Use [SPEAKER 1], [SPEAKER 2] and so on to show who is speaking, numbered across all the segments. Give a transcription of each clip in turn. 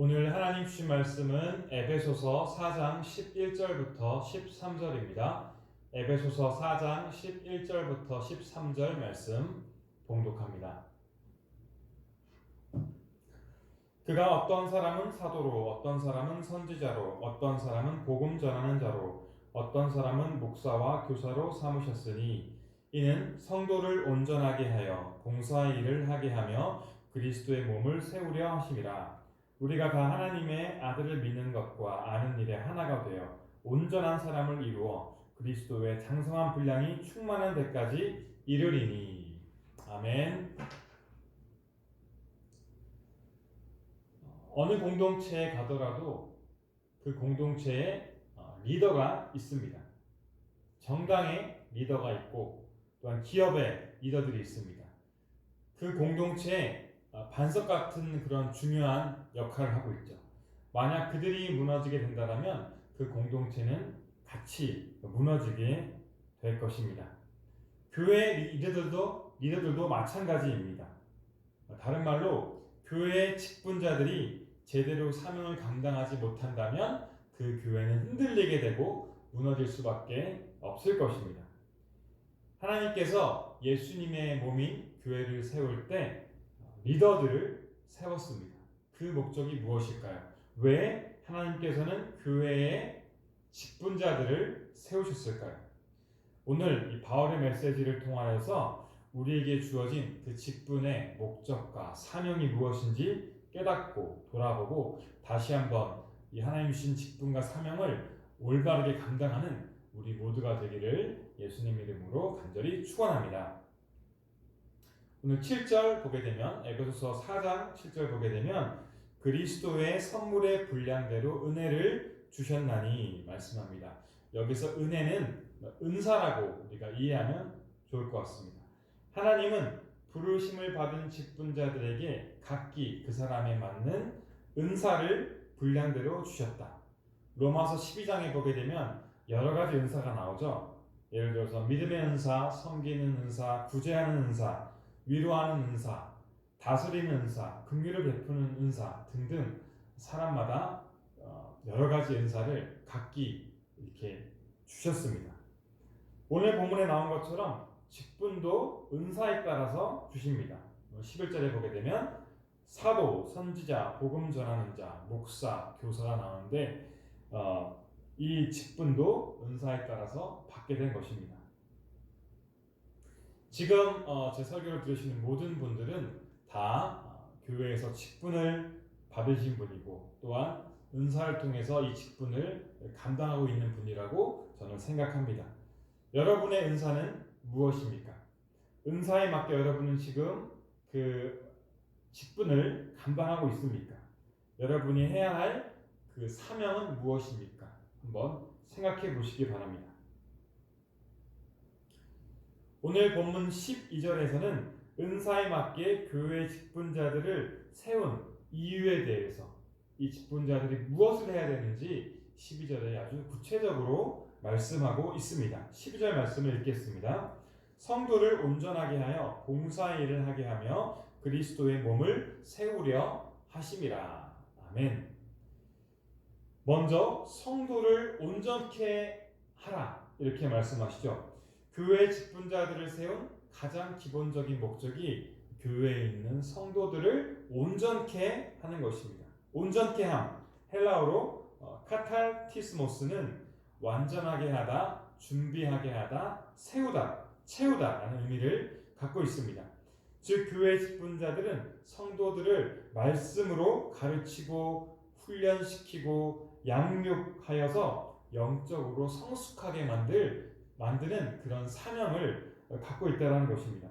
[SPEAKER 1] 오늘 하나님 주신 말씀은 에베소서 4장 11절부터 13절입니다. 에베소서 4장 11절부터 13절 말씀 봉독합니다. 그가 어떤 사람은 사도로, 어떤 사람은 선지자로, 어떤 사람은 복음 전하는 자로, 어떤 사람은 목사와 교사로 삼으셨으니 이는 성도를 온전하게 하여 봉사의 일을 하게 하며 그리스도의 몸을 세우려 하심이라. 우리가 다 하나님의 아들을 믿는 것과 아는 일에 하나가 되어 온전한 사람을 이루어 그리스도의 장성한 분량이 충만한 데까지 이르리니. 아멘. 어느 공동체에 가더라도 그 공동체에 리더가 있습니다. 정당의 리더가 있고 또한 기업의 리더들이 있습니다. 그 공동체에 반석 같은 그런 중요한 역할을 하고 있죠. 만약 그들이 무너지게 된다면 그 공동체는 같이 무너지게 될 것입니다. 교회 리더들도 마찬가지입니다. 다른 말로 교회의 직분자들이 제대로 사명을 감당하지 못한다면 그 교회는 흔들리게 되고 무너질 수밖에 없을 것입니다. 하나님께서 예수님의 몸인 교회를 세울 때 리더들을 세웠습니다. 그 목적이 무엇일까요? 왜 하나님께서는 교회의 직분자들을 세우셨을까요? 오늘 이 바울의 메시지를 통하여서 우리에게 주어진 그 직분의 목적과 사명이 무엇인지 깨닫고 돌아보고 다시 한번 이 하나님 주신 직분과 사명을 올바르게 감당하는 우리 모두가 되기를 예수님 이름으로 간절히 축원합니다. 오늘 7절 보게 되면 에베소서 4장 7절 보게 되면 그리스도의 선물의 분량대로 은혜를 주셨나니 말씀합니다. 여기서 은혜는 은사라고 우리가 이해하면 좋을 것 같습니다. 하나님은 부르심을 받은 직분자들에게 각기 그 사람에 맞는 은사를 분량대로 주셨다. 로마서 12장에 보게 되면 여러 가지 은사가 나오죠. 예를 들어서 믿음의 은사, 섬기는 은사, 구제하는 은사, 위로하는 은사, 다스리는 은사, 긍휼을 베푸는 은사 등등 사람마다 여러 가지 은사를 각기 이렇게 주셨습니다. 오늘 본문에 나온 것처럼 직분도 은사에 따라서 주십니다. 11절에 보게 되면 사도, 선지자, 복음 전하는 자, 목사, 교사가 나오는데 이 직분도 은사에 따라서 받게 된 것입니다. 지금 제 설교를 들으시는 모든 분들은 다 교회에서 직분을 받으신 분이고 또한 은사를 통해서 이 직분을 감당하고 있는 분이라고 저는 생각합니다. 여러분의 은사는 무엇입니까? 은사에 맞게 여러분은 지금 그 직분을 감당하고 있습니까? 여러분이 해야 할 그 사명은 무엇입니까? 한번 생각해 보시기 바랍니다. 오늘 본문 12절에서는 은사에 맞게 교회 직분자들을 세운 이유에 대해서 이 직분자들이 무엇을 해야 되는지 12절에 아주 구체적으로 말씀하고 있습니다. 12절 말씀을 읽겠습니다. 성도를 온전하게 하여 봉사의 일을 하게 하며 그리스도의 몸을 세우려 하심이라. 아멘. 먼저 성도를 온전케 하라 이렇게 말씀하시죠. 교회 직분자들을 세운 가장 기본적인 목적이 교회에 있는 성도들을 온전케 하는 것입니다. 온전케 함, 헬라어로 카탈티스모스는 완전하게 하다, 준비하게 하다, 세우다, 채우다 라는 의미를 갖고 있습니다. 즉 교회 직분자들은 성도들을 말씀으로 가르치고 훈련시키고 양육하여서 영적으로 성숙하게 만드는 그런 사명을 갖고 있다는 것입니다.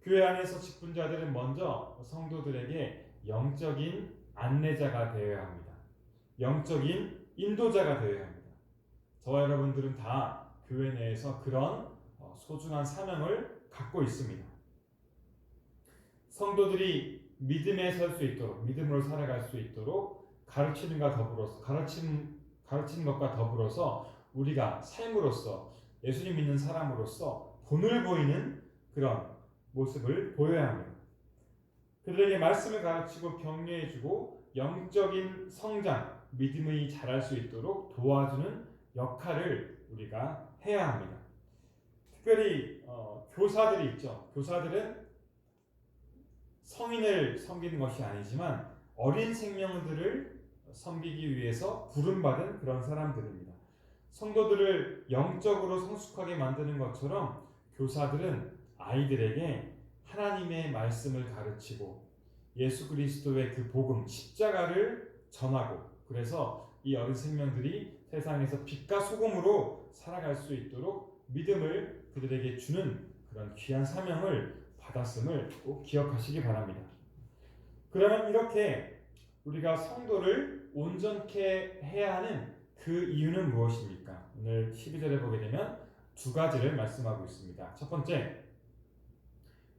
[SPEAKER 1] 교회 안에서 직분자들은 먼저 성도들에게 영적인 안내자가 되어야 합니다. 영적인 인도자가 되어야 합니다. 저와 여러분들은 다 교회 내에서 그런 소중한 사명을 갖고 있습니다. 성도들이 믿음에 설 수 있도록, 믿음으로 살아갈 수 있도록 가르치는 것과 더불어서 우리가 삶으로서 예수님 믿는 사람으로서 본을 보이는 그런 모습을 보여야 합니다. 그들에게 말씀을 가르치고 격려해주고 영적인 성장, 믿음이 자랄 수 있도록 도와주는 역할을 우리가 해야 합니다. 특별히 교사들이 있죠. 교사들은 성인을 섬기는 것이 아니지만 어린 생명들을 섬기기 위해서 부름받은 그런 사람들입니다. 성도들을 영적으로 성숙하게 만드는 것처럼 교사들은 아이들에게 하나님의 말씀을 가르치고 예수 그리스도의 그 복음, 십자가를 전하고, 그래서 이 어린 생명들이 세상에서 빛과 소금으로 살아갈 수 있도록 믿음을 그들에게 주는 그런 귀한 사명을 받았음을 꼭 기억하시기 바랍니다. 그러면 이렇게 우리가 성도를 온전케 해야 하는 그 이유는 무엇입니까? 오늘 12절에 보게 되면 두 가지를 말씀하고 있습니다. 첫 번째,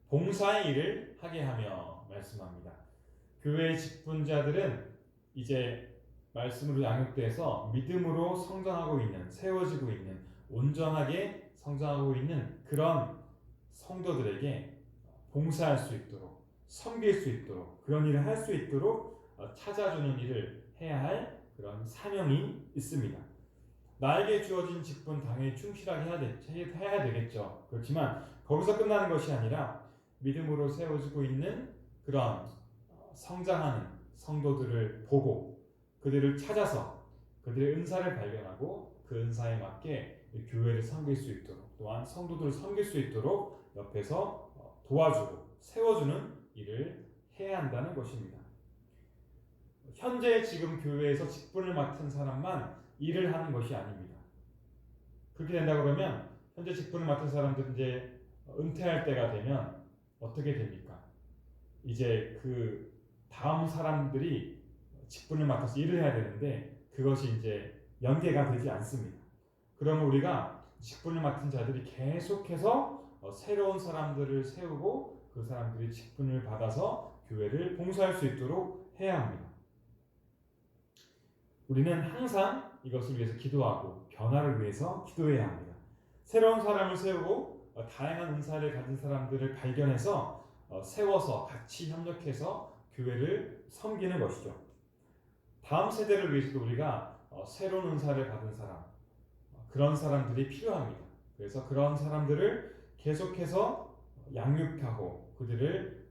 [SPEAKER 1] 봉사의 일을 하게 하며 말씀합니다. 교회의 직분자들은 이제 말씀으로 양육돼서 믿음으로 성장하고 있는, 세워지고 있는, 온전하게 성장하고 있는 그런 성도들에게 봉사할 수 있도록, 섬길 수 있도록, 그런 일을 할 수 있도록 찾아주는 일을 해야 할 그런 사명이 있습니다. 나에게 주어진 직분 당연히 충실하게 해야 되겠죠. 그렇지만 거기서 끝나는 것이 아니라 믿음으로 세워지고 있는 그런 성장하는 성도들을 보고 그들을 찾아서 그들의 은사를 발견하고 그 은사에 맞게 교회를 섬길 수 있도록, 또한 성도들을 섬길 수 있도록 옆에서 도와주고 세워주는 일을 해야 한다는 것입니다. 현재 지금 교회에서 직분을 맡은 사람만 일을 하는 것이 아닙니다. 그렇게 된다 그러면 현재 직분을 맡은 사람들은 이제 은퇴할 때가 되면 어떻게 됩니까? 이제 그 다음 사람들이 직분을 맡아서 일을 해야 되는데 그것이 이제 연계가 되지 않습니다. 그러면 우리가 직분을 맡은 자들이 계속해서 새로운 사람들을 세우고 그 사람들이 직분을 받아서 교회를 봉사할 수 있도록 해야 합니다. 우리는 항상 이것을 위해서 기도하고 변화를 위해서 기도해야 합니다. 새로운 사람을 세우고 다양한 은사를 가진 사람들을 발견해서 세워서 같이 협력해서 교회를 섬기는 것이죠. 다음 세대를 위해서도 우리가 새로운 은사를 받은 사람, 그런 사람들이 필요합니다. 그래서 그런 사람들을 계속해서 양육하고 그들을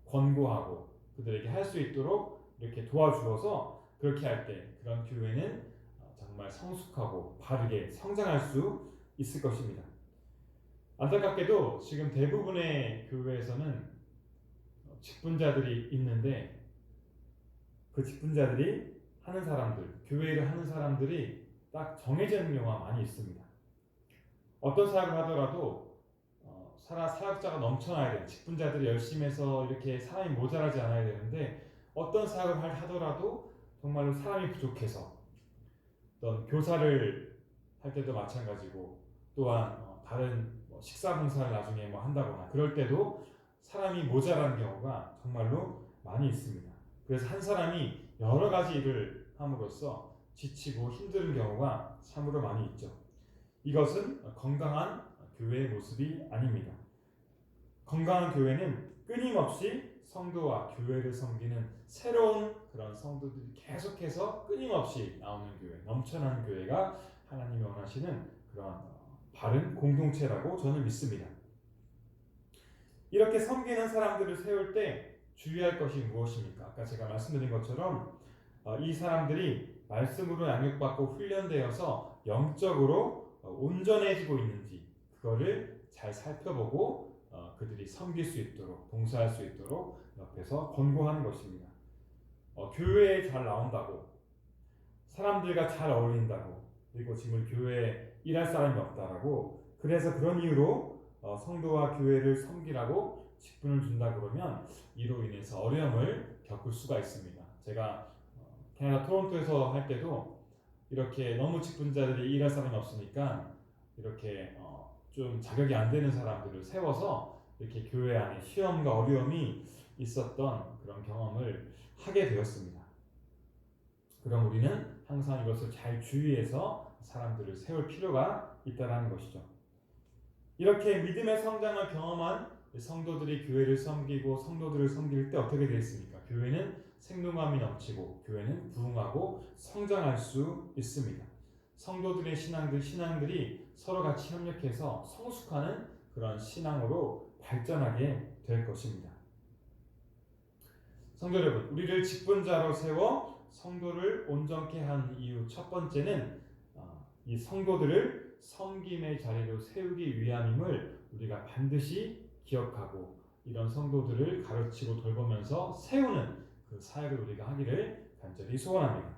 [SPEAKER 1] 권고하고 그들에게 할 수 있도록 이렇게 도와주어서 그렇게 할 때 그런 교회는 정말 성숙하고 바르게 성장할 수 있을 것입니다. 안타깝게도 지금 대부분의 교회에서는 직분자들이 있는데 그 직분자들이 하는 사람들, 교회 일을 하는 사람들이 딱 정해져 있는 경우가 많이 있습니다. 어떤 사역을 하더라도 사역자가 넘쳐나야 돼요. 직분자들이 열심히 해서 이렇게 사람이 모자라지 않아야 되는데 어떤 사역을 하더라도 정말로 사람이 부족해서 어떤 교사를 할 때도 마찬가지고 또한 다른 식사 봉사를 나중에 한다거나 그럴 때도 사람이 모자란 경우가 정말로 많이 있습니다. 그래서 한 사람이 여러 가지 일을 함으로써 지치고 힘든 경우가 참으로 많이 있죠. 이것은 건강한 교회의 모습이 아닙니다. 건강한 교회는 끊임없이 성도와 교회를 섬기는 새로운 그런 성도들이 계속해서 끊임없이 나오는 교회, 넘쳐나는 교회가 하나님이 원하시는 그런 바른 공동체라고 저는 믿습니다. 이렇게 섬기는 사람들을 세울 때 주의할 것이 무엇입니까? 아까 제가 말씀드린 것처럼 이 사람들이 말씀으로 양육받고 훈련되어서 영적으로 온전해지고 있는지 그거를 잘 살펴보고 그들이 섬길 수 있도록 봉사할 수 있도록 옆에서 권고하는 것입니다. 교회에 잘 나온다고 사람들과 잘 어울린다고 그리고 지금 교회에 일할 사람이 없다라고 그래서 그런 이유로 성도와 교회를 섬기라고 직분을 준다 그러면 이로 인해서 어려움을 겪을 수가 있습니다. 제가 캐나다 토론토에서 할 때도 이렇게 너무 직분자들이 일할 사람이 없으니까 이렇게 좀 자격이 안 되는 사람들을 세워서 이렇게 교회 안에 시험과 어려움이 있었던 그런 경험을 하게 되었습니다. 그럼 우리는 항상 이것을 잘 주의해서 사람들을 세울 필요가 있다는 것이죠. 이렇게 믿음의 성장을 경험한 성도들이 교회를 섬기고 성도들을 섬길 때 어떻게 되겠습니까? 교회는 생동감이 넘치고 교회는 부흥하고 성장할 수 있습니다. 성도들의 신앙들이 서로 같이 협력해서 성숙하는 그런 신앙으로 발전하게 될 것입니다. 성도 여러분, 우리를 직분자로 세워 성도를 온전케 한 이유 첫 번째는 이 성도들을 섬김의 자리로 세우기 위함임을 우리가 반드시 기억하고 이런 성도들을 가르치고 돌보면서 세우는 그 사역을 우리가 하기를 간절히 소원합니다.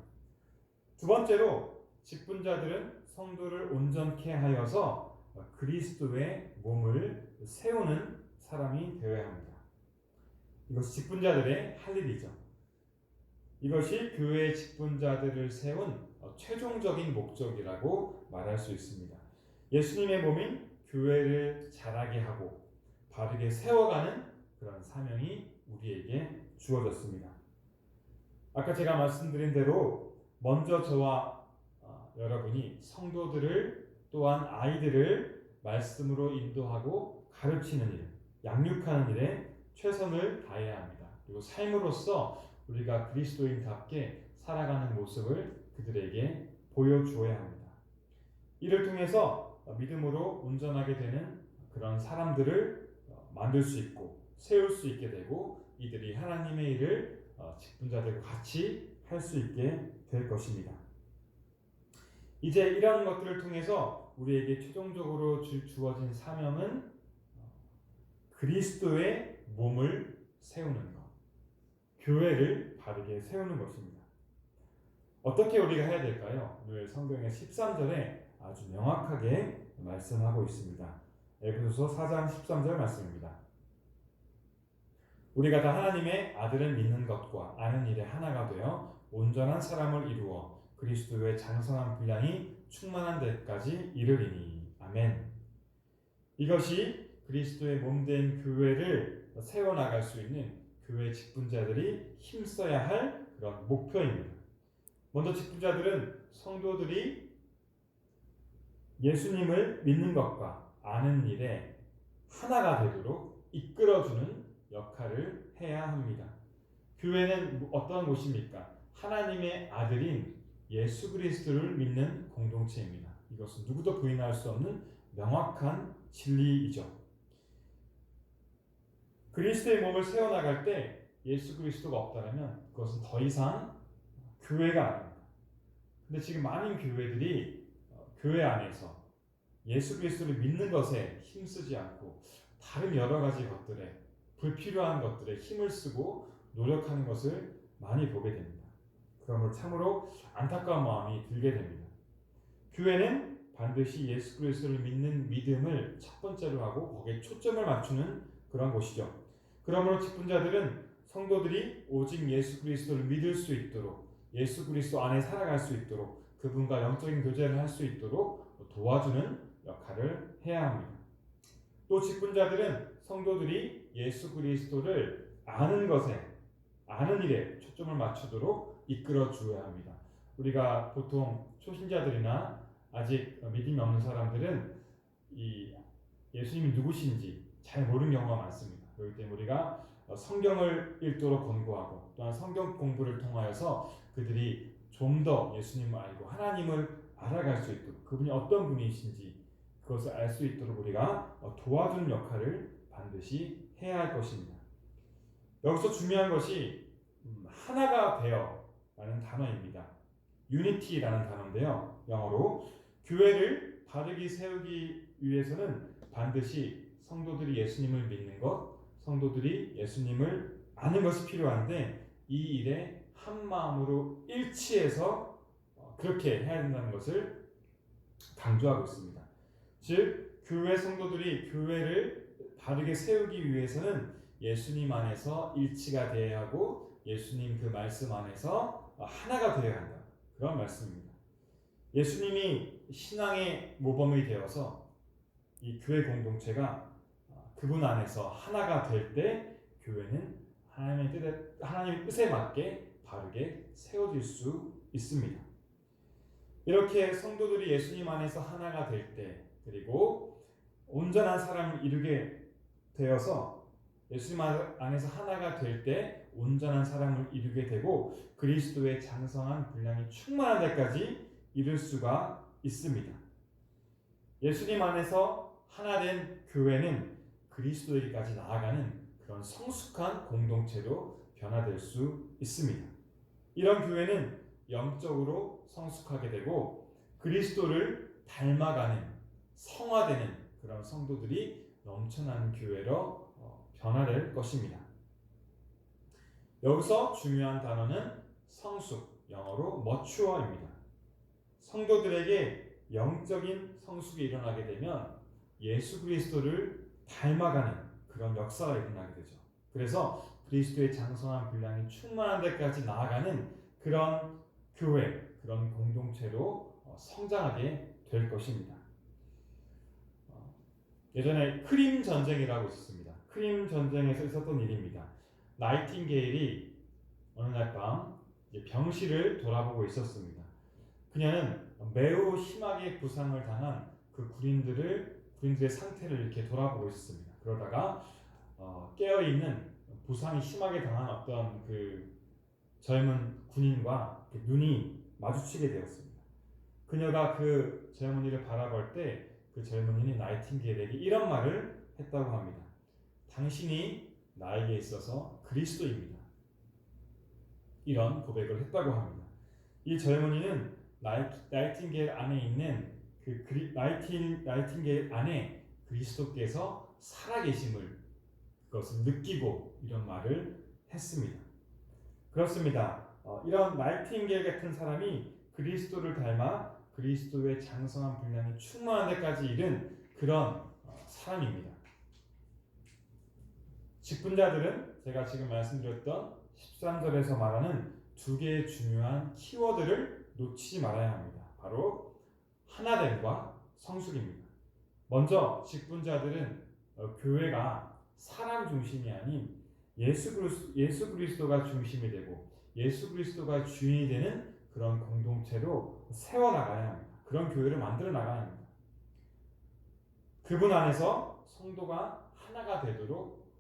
[SPEAKER 1] 두 번째로 직분자들은 성도를 온전케 하여서 그리스도의 몸을 세우는 사람이 되어야 합니다. 이것이 직분자들의 할 일이죠. 이것이 교회의 직분자들을 세운 최종적인 목적이라고 말할 수 있습니다. 예수님의 몸인 교회를 자라게 하고 바르게 세워가는 그런 사명이 우리에게 주어졌습니다. 아까 제가 말씀드린 대로 먼저 저와 여러분이 성도들을 또한 아이들을 말씀으로 인도하고 가르치는 일, 양육하는 일에 최선을 다해야 합니다. 그리고 삶으로서 우리가 그리스도인답게 살아가는 모습을 그들에게 보여주어야 합니다. 이를 통해서 믿음으로 온전하게 되는 그런 사람들을 만들 수 있고 세울 수 있게 되고 이들이 하나님의 일을 직분자들과 같이 할 수 있게 될 것입니다. 이제 이런 것들을 통해서 우리에게 최종적으로 주어진 사명은 그리스도의 몸을 세우는 것, 교회를 바르게 세우는 것입니다. 어떻게 우리가 해야 될까요? 오늘 성경의 13절에 아주 명확하게 말씀하고 있습니다. 에베소서 4장 13절 말씀입니다. 우리가 다 하나님의 아들을 믿는 것과 아는 일에 하나가 되어 온전한 사람을 이루어 그리스도의 장성한 분량이 충만한 데까지 이르리니. 아멘. 이것이 그리스도의 몸된 교회를 세워나갈 수 있는 교회 직분자들이 힘써야 할 그런 목표입니다. 먼저 직분자들은 성도들이 예수님을 믿는 것과 아는 일에 하나가 되도록 이끌어주는 역할을 해야 합니다. 교회는 어떤 곳입니까? 하나님의 아들인 예수 그리스도를 믿는 공동체입니다. 이것은 누구도 부인할 수 없는 명확한 진리이죠. 그리스도의 몸을 세워나갈 때 예수 그리스도가 없다면 그것은 더 이상 교회가 아닙니다. 근데 지금 많은 교회들이 교회 안에서 예수 그리스도를 믿는 것에 힘쓰지 않고 다른 여러 가지 것들에 불필요한 것들에 힘을 쓰고 노력하는 것을 많이 보게 됩니다. 그러므로 참으로 안타까운 마음이 들게 됩니다. 교회는 반드시 예수 그리스도를 믿는 믿음을 첫 번째로 하고 거기에 초점을 맞추는 그런 곳이죠. 그러므로 직분자들은 성도들이 오직 예수 그리스도를 믿을 수 있도록 예수 그리스도 안에 살아갈 수 있도록 그분과 영적인 교제를 할 수 있도록 도와주는 역할을 해야 합니다. 또 직분자들은 성도들이 예수 그리스도를 아는 것에 아는 일에 초점을 맞추도록 이끌어 주어야 합니다. 우리가 보통 초신자들이나 아직 믿음이 없는 사람들은 이 예수님이 누구신지 잘 모르는 경우가 많습니다. 그렇기 때문에 우리가 성경을 읽도록 권고하고 또한 성경 공부를 통하여서 그들이 좀 더 예수님을 알고 하나님을 알아갈 수 있도록 그분이 어떤 분이신지 그것을 알 수 있도록 우리가 도와주는 역할을 반드시 해야 할 것입니다. 여기서 중요한 것이 하나가 되어 라는 단어입니다. unity라는 단어인데요. 영어로 교회를 바르게 세우기 위해서는 반드시 성도들이 예수님을 믿는 것, 성도들이 예수님을 아는 것이 필요한데 이 일에 한 마음으로 일치해서 그렇게 해야 된다는 것을 강조하고 있습니다. 즉 교회 성도들이 교회를 바르게 세우기 위해서는 예수님 안에서 일치가 되어야 하고 예수님 그 말씀 안에서 하나가 되어야 한다. 그런 말씀입니다. 예수님이 신앙의 모범이 되어서 이 교회 공동체가 그분 안에서 하나가 될 때 교회는 하나님의 뜻에 맞게 바르게 세워질 수 있습니다. 이렇게 성도들이 예수님 안에서 하나가 될 때 그리고 온전한 사람을 이루게 되어서 예수님 안에서 하나가 될 때 온전한 사람을 이루게 되고 그리스도의 장성한 분량이 충만한 데까지 이룰 수가 있습니다. 예수님 안에서 하나 된 교회는 그리스도에게까지 나아가는 그런 성숙한 공동체로 변화될 수 있습니다. 이런 교회는 영적으로 성숙하게 되고 그리스도를 닮아가는 성화되는 그런 성도들이 넘쳐나는 교회로 변화될 것입니다. 여기서 중요한 단어는 성숙, 영어로 mature입니다. 성도들에게 영적인 성숙이 일어나게 되면 예수 그리스도를 닮아가는 그런 역사가 일어나게 되죠. 그래서 그리스도의 장성한 분량이 충만한 데까지 나아가는 그런 교회, 그런 공동체로 성장하게 될 것입니다. 예전에 크림 전쟁이라고 있었습니다. 크림 전쟁에서 있었던 일입니다. 나이팅게일이 어느 날 밤 병실을 돌아보고 있었습니다. 그녀는 매우 심하게 부상을 당한 그 군인들의 상태를 이렇게 돌아보고 있었습니다. 그러다가 깨어있는 부상이 심하게 당한 어떤 그 젊은 군인과 눈이 마주치게 되었습니다. 그녀가 그 젊은이를 바라볼 때 그 젊은이는 나이팅게일에게 이런 말을 했다고 합니다. 당신이 나에게 있어서 그리스도입니다. 이런 고백을 했다고 합니다. 이 젊은이는 나이팅게일 안에 있는 나이팅게일 안에 그리스도께서 살아계심을 그것을 느끼고 이런 말을 했습니다. 그렇습니다. 이런 나이팅게일 같은 사람이 그리스도를 닮아 그리스도의 장성한 분량이 충만한 데까지 이른 그런 사람입니다. 직분자들은 제가 지금 말씀드렸던 13절에서 말하는 두 개의 중요한 키워드를 놓치지 말아야 합니다. 바로 하나됨과 성숙입니다. 먼저 직분자들은 교회가 사람 중심이 아닌 예수 그리스도가 중심이 되고 예수 그리스도가 주인이 되는 그런 공동체로 세워나가야 합니다. 그런 교회를 만들어 나가야 합니다. 그분 안에서 성도가 하나가 되도록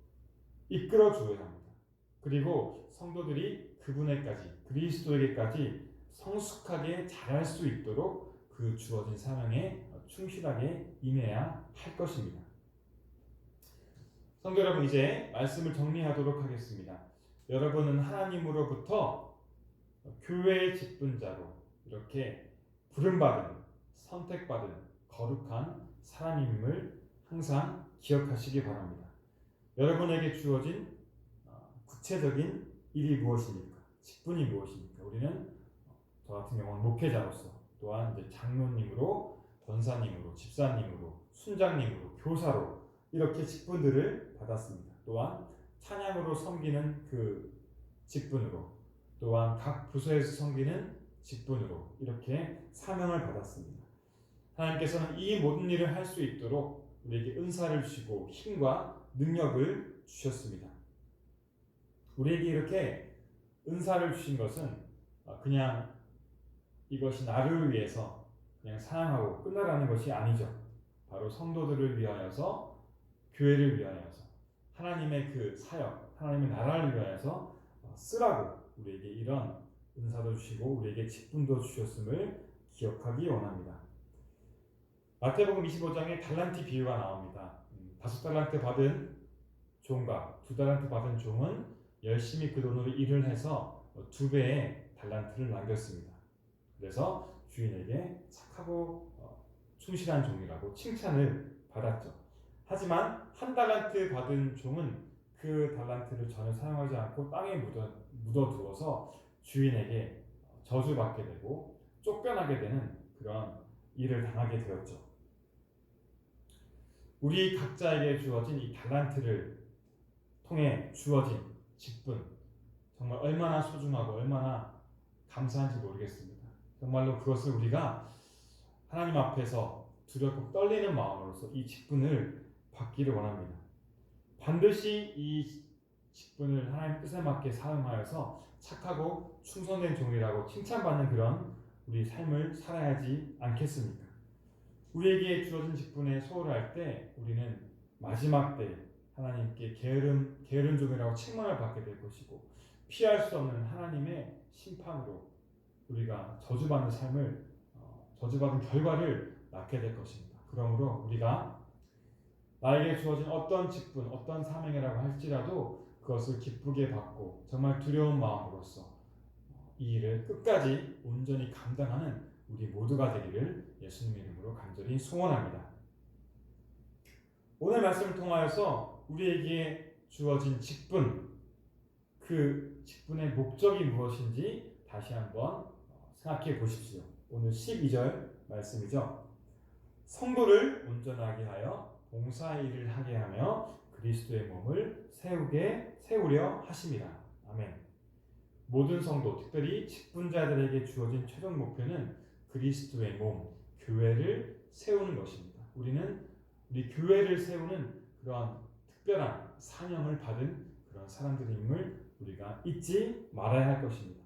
[SPEAKER 1] 이끌어 주어야 합니다. 그리고 성도들이 그분에까지 그리스도에게까지 성숙하게 자랄 수 있도록 그 주어진 사명에 충실하게 임해야 할 것입니다. 성도 여러분, 이제 말씀을 정리하도록 하겠습니다. 여러분은 하나님으로부터 교회의 직분자로 이렇게 부름받은, 선택받은 거룩한 사람임을 항상 기억하시기 바랍니다. 여러분에게 주어진 구체적인 일이 무엇입니까? 직분이 무엇입니까? 우리는 저 같은 경우는 목회자로서 또한 이제 장로님으로, 권사님으로, 집사님으로, 순장님으로, 교사로 이렇게 직분들을 받았습니다. 또한 찬양으로 섬기는 그 직분으로, 또한 각 부서에서 섬기는 직분으로 이렇게 사명을 받았습니다. 하나님께서는 이 모든 일을 할 수 있도록 우리에게 은사를 주시고 힘과 능력을 주셨습니다. 우리에게 이렇게 은사를 주신 것은 그냥 이것이 나를 위해서 그냥 사용하고 끝나라는 것이 아니죠. 바로 성도들을 위하여서, 교회를 위하여서, 하나님의 그 사역, 하나님의 나라를 위하여서 쓰라고 우리에게 이런 은사도 주시고 우리에게 직분도 주셨음을 기억하기 원합니다. 마태복음 25장에 달란트 비유가 나옵니다. 5달란트 받은 종과 2달란트 받은 종은 열심히 그 돈으로 일을 해서 2배의 달란트를 남겼습니다. 그래서 주인에게 착하고 충실한 종이라고 칭찬을 받았죠. 하지만 1달란트 받은 종은 그 달란트를 전혀 사용하지 않고 땅에 묻어두어서 주인에게 저주받게 되고 쫓겨나게 되는 그런 일을 당하게 되었죠. 우리 각자에게 주어진 이 달란트를 통해 주어진 직분, 정말 얼마나 소중하고 얼마나 감사한지 모르겠습니다. 정말로 그것을 우리가 하나님 앞에서 두렵고 떨리는 마음으로서 이 직분을 받기를 원합니다. 반드시 이 직분을 하나님 뜻에 맞게 사용하여서 착하고 충성된 종이라고 칭찬받는 그런 우리 삶을 살아야지 않겠습니까? 우리에게 주어진 직분에 소홀할 때 우리는 마지막 때 하나님께 게으른 종이라고 책망을 받게 될 것이고 피할 수 없는 하나님의 심판으로 우리가 저주받는 삶을 저주받은 결과를 낳게 될 것입니다. 그러므로 우리가 나에게 주어진 어떤 직분, 어떤 사명이라고 할지라도 그것을 기쁘게 받고 정말 두려운 마음으로써 이 일을 끝까지 온전히 감당하는 우리 모두가 되기를 예수님의 이름으로 간절히 소원합니다. 오늘 말씀을 통하여서 우리에게 주어진 직분, 그 직분의 목적이 무엇인지 다시 한번 생각해 보십시오. 오늘 12절 말씀이죠. 성도를 온전하게 하여 봉사의 일을 하게 하며 그리스도의 몸을 세우려 하심이라. 아멘. 모든 성도, 특별히 직분자들에게 주어진 최종 목표는 그리스도의 몸, 교회를 세우는 것입니다. 우리는 우리 교회를 세우는 그런 특별한 사명을 받은 그런 사람들임을 우리가 잊지 말아야 할 것입니다.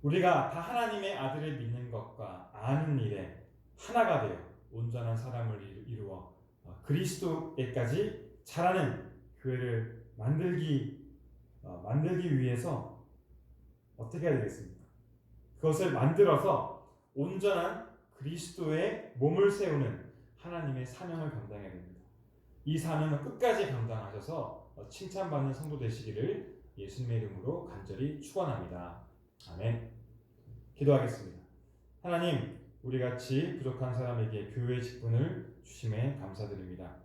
[SPEAKER 1] 우리가 다 하나님의 아들을 믿는 것과 아는 일에 하나가 되어 온전한 사람을 이루어 그리스도에까지 자라는 교회를 만들기 위해서 어떻게 해야 되겠습니까? 그것을 만들어서 온전한 그리스도의 몸을 세우는 하나님의 사명을 감당해야 됩니다. 이 사명을 끝까지 감당하셔서 칭찬받는 성도 되시기를 예수님의 이름으로 간절히 축원합니다. 아멘. 기도하겠습니다. 하나님, 우리같이 부족한 사람에게 교회의 직분을 주심에 감사드립니다.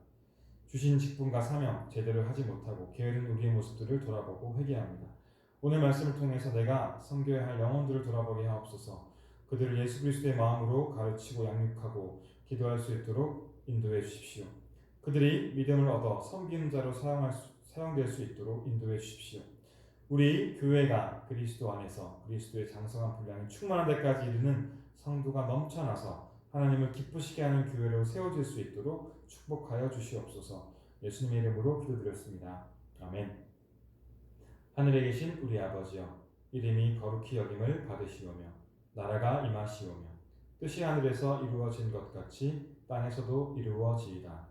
[SPEAKER 1] 주신 직분과 사명 제대로 하지 못하고 게으른 우리의 모습들을 돌아보고 회개합니다. 오늘 말씀을 통해서 내가 섬겨야 할 영혼들을 돌아보게 하옵소서. 그들을 예수 그리스도의 마음으로 가르치고 양육하고 기도할 수 있도록 인도해 주십시오. 그들이 믿음을 얻어 섬기는 자로 사용될 수 있도록 인도해 주십시오. 우리 교회가 그리스도 안에서 그리스도의 장성한 분량이 충만한 데까지 이르는 성도가 넘쳐나서 하나님을 기쁘시게 하는 교회로 세워질 수 있도록 축복하여 주시옵소서. 예수님의 이름으로 기도드렸습니다. 아멘. 하늘에 계신 우리 아버지여, 이름이 거룩히 여김을 받으시오며 나라가 임하시오며 뜻이 하늘에서 이루어진 것 같이 땅에서도 이루어지이다.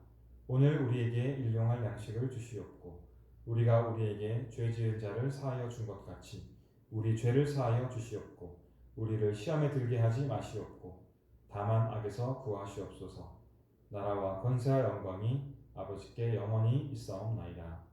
[SPEAKER 1] 오늘 우리에게 일용할 양식을 주시옵고 우리가 우리에게 죄 지은 자를 사하여 준 것 같이 우리 죄를 사하여 주시옵고 우리를 시험에 들게 하지 마시옵고 다만 악에서 구하시옵소서. 나라와 권세와 영광이 아버지께 영원히 있사옵나이다.